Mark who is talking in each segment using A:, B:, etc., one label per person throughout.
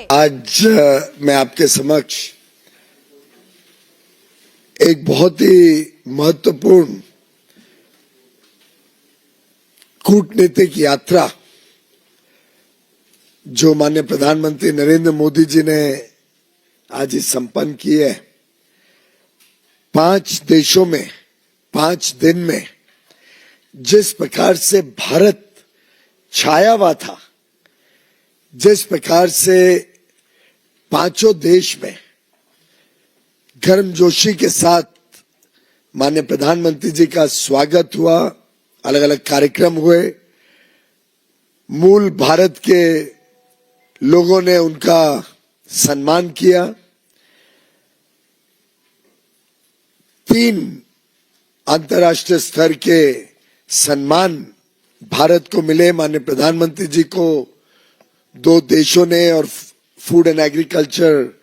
A: आज मैं आपके समक्ष एक बहुत ही महत्वपूर्ण कूटनीतिक यात्रा जो माननीय प्रधानमंत्री नरेंद्र मोदी जी ने आज ही संपन्न की है। 5 देशों में 5 दिन में जिस प्रकार से भारत छाया हुआ था, जिस प्रकार से पांचों देश में गर्मजोशी के साथ माननीय प्रधानमंत्री जी का स्वागत हुआ, अलग अलग कार्यक्रम हुए, मूल भारत के लोगों ने उनका सम्मान किया। 3 अंतर्राष्ट्रीय स्तर के सम्मान भारत को मिले। माननीय प्रधानमंत्री जी को 2 देशों ने और फूड एंड एग्रीकल्चर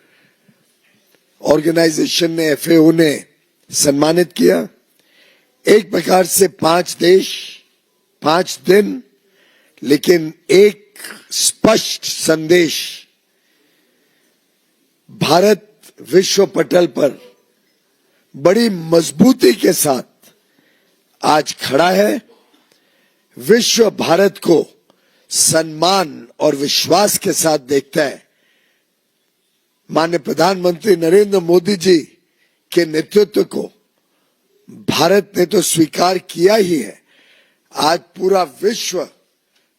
A: ऑर्गेनाइजेशन ने, FAO ने सम्मानित किया। एक प्रकार से 5 देश 5 दिन, लेकिन एक स्पष्ट संदेश, भारत विश्व पटल पर बड़ी मजबूती के साथ आज खड़ा है। विश्व भारत को सम्मान और विश्वास के साथ देखता है। माननीय प्रधानमंत्री नरेंद्र मोदी जी के नेतृत्व को भारत ने तो स्वीकार किया ही है, आज पूरा विश्व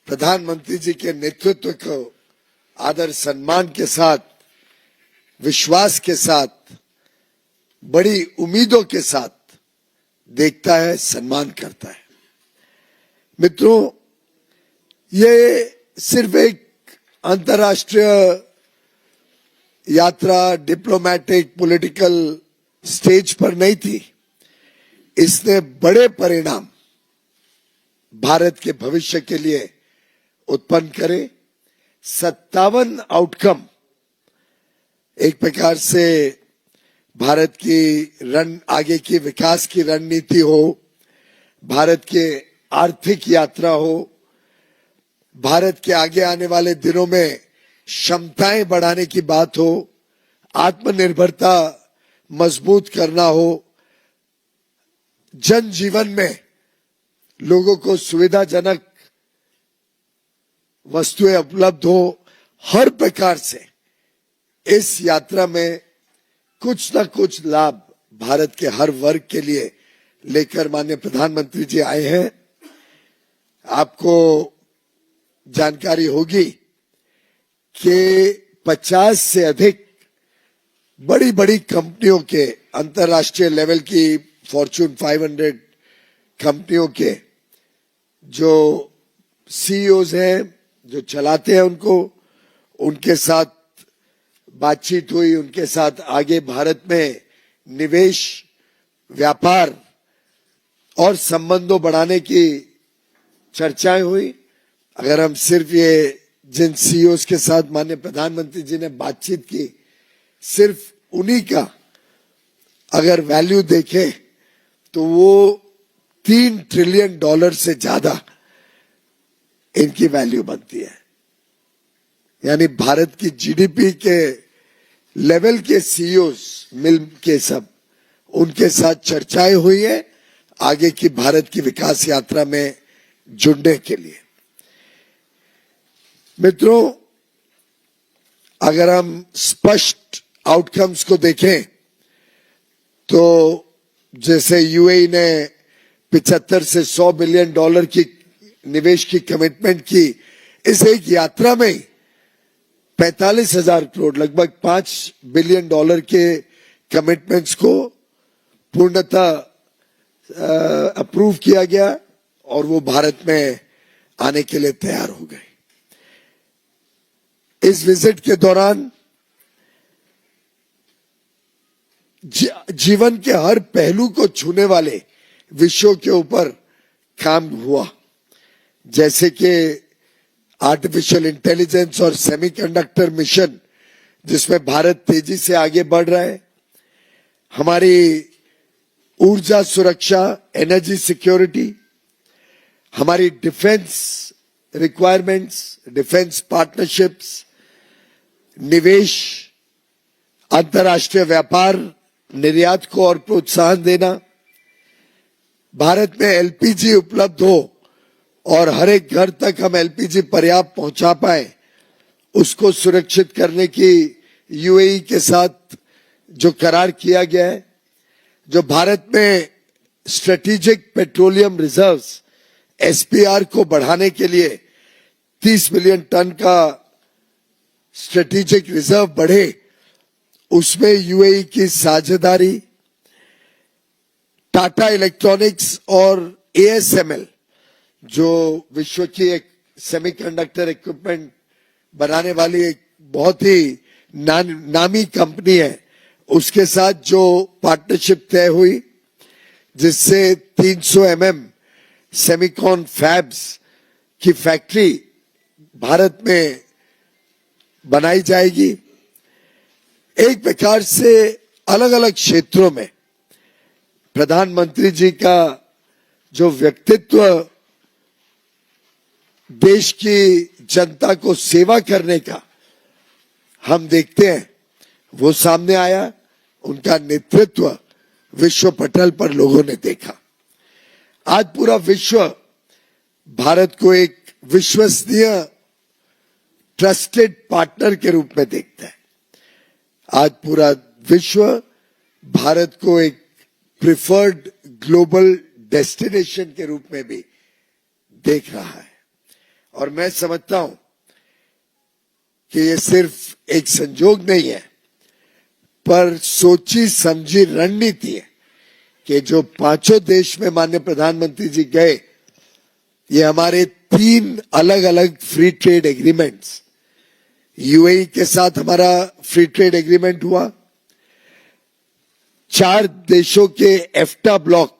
A: प्रधानमंत्री जी के नेतृत्व को आदर सम्मान के साथ, विश्वास के साथ, बड़ी उम्मीदों के साथ देखता है, सम्मान करता है। मित्रों, ये सिर्फ एक अंतर्राष्ट्रीय यात्रा डिप्लोमेटिक पॉलिटिकल स्टेज पर नहीं थी। इसने बड़े परिणाम भारत के भविष्य के लिए उत्पन्न करे। 57 आउटकम, एक प्रकार से भारत की आगे की विकास की रणनीति हो, भारत के आर्थिक यात्रा हो, भारत के आगे आने वाले दिनों में क्षमताएं बढ़ाने की बात हो, आत्मनिर्भरता मजबूत करना हो, जनजीवन में लोगों को सुविधाजनक वस्तुएं उपलब्ध हो, हर प्रकार से इस यात्रा में कुछ न कुछ लाभ भारत के हर वर्ग के लिए लेकर माननीय प्रधानमंत्री जी आए हैं। आपको जानकारी होगी कि 50 से अधिक बड़ी बड़ी कंपनियों के, अंतर्राष्ट्रीय लेवल की फॉर्च्यून 500 कंपनियों के जो CEOs हैं, जो चलाते हैं, उनके साथ बातचीत हुई, उनके साथ आगे भारत में निवेश, व्यापार और संबंधों बढ़ाने की चर्चाएं हुई। अगर हम सिर्फ ये जिन CEOs के साथ माननीय प्रधानमंत्री जी ने बातचीत की, सिर्फ उन्हीं का अगर वैल्यू देखें तो वो $3 ट्रिलियन से ज्यादा इनकी वैल्यू बनती है। यानी भारत की GDP के लेवल के CEOs मिल के सब, उनके साथ चर्चाएं हुई है आगे की भारत की विकास यात्रा में जुड़ने के लिए। मित्रों, अगर हम स्पष्ट आउटकम्स को देखें तो जैसे UAE ने 75 से $100 बिलियन की निवेश की कमिटमेंट की, इस एक यात्रा में 45,000 करोड़, लगभग $5 बिलियन के कमिटमेंट्स को पूर्णतः अप्रूव किया गया और वो भारत में आने के लिए तैयार हो गए। इस विजिट के दौरान जीवन के हर पहलू को छूने वाले विषयों के ऊपर काम हुआ, जैसे कि आर्टिफिशियल इंटेलिजेंस और सेमीकंडक्टर मिशन, जिसमें भारत तेजी से आगे बढ़ रहा है, हमारी ऊर्जा सुरक्षा, एनर्जी सिक्योरिटी, हमारी डिफेंस रिक्वायरमेंट्स, डिफेंस पार्टनरशिप्स, निवेश, अंतर्राष्ट्रीय व्यापार, निर्यात को और प्रोत्साहन देना, भारत में एलपीजी उपलब्ध हो और हर एक घर तक हम एलपीजी पर्याप्त पहुंचा पाए, उसको सुरक्षित करने की यूएई के साथ जो करार किया गया है, जो भारत में स्ट्रेटेजिक पेट्रोलियम रिजर्व्स एसपीआर को बढ़ाने के लिए 30 मिलियन टन का स्ट्रेटेजिक रिजर्व बढ़े, उसमें यूएई की साझेदारी, टाटा इलेक्ट्रॉनिक्स और एएसएमएल जो विश्व की एक सेमीकंडक्टर इक्विपमेंट बनाने वाली एक बहुत ही नामी कंपनी है, उसके साथ जो पार्टनरशिप तय हुई, जिससे 300 सेमिकॉन फैब्स की फैक्ट्री भारत में बनाई जाएगी। एक प्रकार से अलग अलग क्षेत्रों में प्रधानमंत्री जी का जो व्यक्तित्व देश की जनता को सेवा करने का हम देखते हैं, वो सामने आया। उनका नेतृत्व विश्व पटल पर लोगों ने देखा। आज पूरा विश्व भारत को एक विश्वसनीय ट्रस्टेड पार्टनर के रूप में देखता है। आज पूरा विश्व भारत को एक प्रिफर्ड ग्लोबल डेस्टिनेशन के रूप में भी देख रहा है। और मैं समझता हूं कि ये सिर्फ एक संजोग नहीं है, पर सोची समझी रणनीति है कि जो पांचों देश में माननीय प्रधानमंत्री जी गए, ये हमारे 3 अलग अलग फ्री ट्रेड एग्रीमेंट्स, यूएई के साथ हमारा फ्री ट्रेड एग्रीमेंट हुआ, 4 देशों के एफ्टा ब्लॉक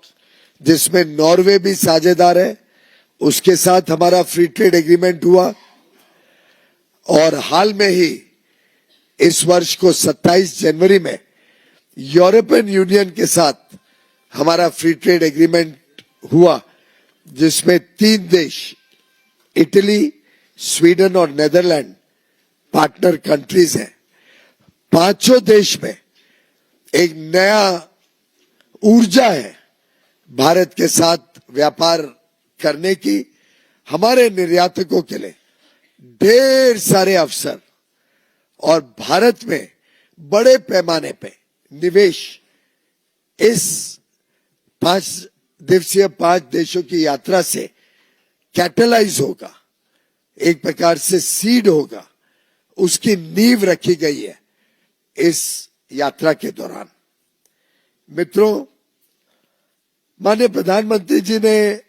A: जिसमें नॉर्वे भी साझेदार है, उसके साथ हमारा फ्री ट्रेड एग्रीमेंट हुआ, और हाल में ही इस वर्ष को 27 जनवरी में यूरोपियन यूनियन के साथ हमारा फ्री ट्रेड एग्रीमेंट हुआ, जिसमें 3 देश इटली, स्वीडन और नेदरलैंड पार्टनर कंट्रीज हैं। पांचों देश में एक नया ऊर्जा है भारत के साथ व्यापार करने की। हमारे निर्यातकों के लिए ढेर सारे अवसर और भारत में बड़े पैमाने पे निवेश इस 5 दिवसीय 5 देशों की यात्रा से कैटलाइज होगा, एक प्रकार से सीड होगा, उसकी नींव रखी गई है इस यात्रा के दौरान। मित्रों, माननीय प्रधानमंत्री जी ने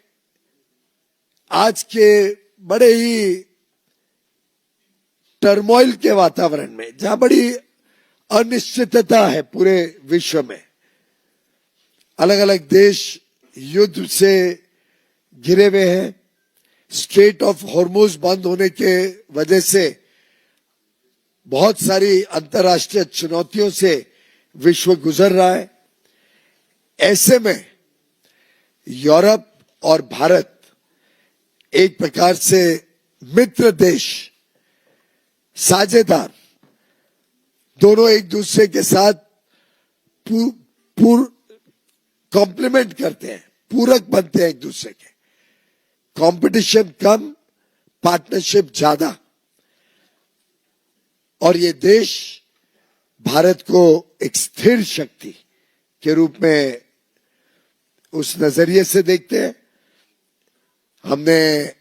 A: आज के बड़े ही टर्मोइल के वातावरण में, जहां बड़ी अनिश्चितता है पूरे विश्व में, अलग अलग देश युद्ध से घिरे हुए हैं, स्ट्रेट ऑफ हॉर्मुज बंद होने के वजह से बहुत सारी अंतर्राष्ट्रीय चुनौतियों से विश्व गुजर रहा है। ऐसे में यूरोप और भारत एक प्रकार से मित्र देश, साझेदार, दोनों एक दूसरे के साथ कॉम्प्लीमेंट करते हैं, पूरक बनते हैं एक दूसरे के। कंपटीशन कम, पार्टनरशिप ज्यादा। और ये देश भारत को एक स्थिर शक्ति के रूप में उस नजरिए से देखते हैं। हमने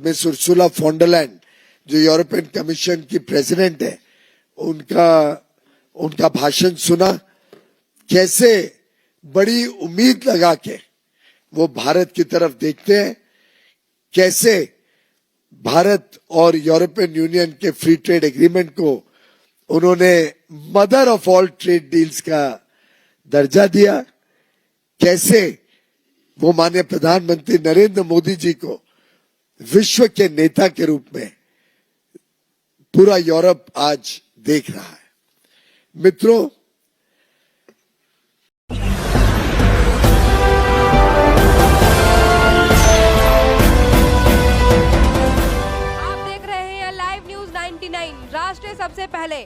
A: मिस उर्सुला फॉन डर लायन, जो यूरोपियन कमीशन की प्रेसिडेंट है, उनका भाषण सुना। कैसे बड़ी उम्मीद लगा के वो भारत की तरफ देखते हैं, कैसे भारत और यूरोपियन यूनियन के फ्री ट्रेड एग्रीमेंट को उन्होंने mother of all trade deals का दर्जा दिया, कैसे वो माननीय प्रधानमंत्री नरेंद्र मोदी जी को विश्व के नेता के रूप में पूरा यूरोप आज देख रहा है। मित्रों,
B: आप देख रहे हैं लाइव न्यूज 99। राष्ट्र सबसे पहले।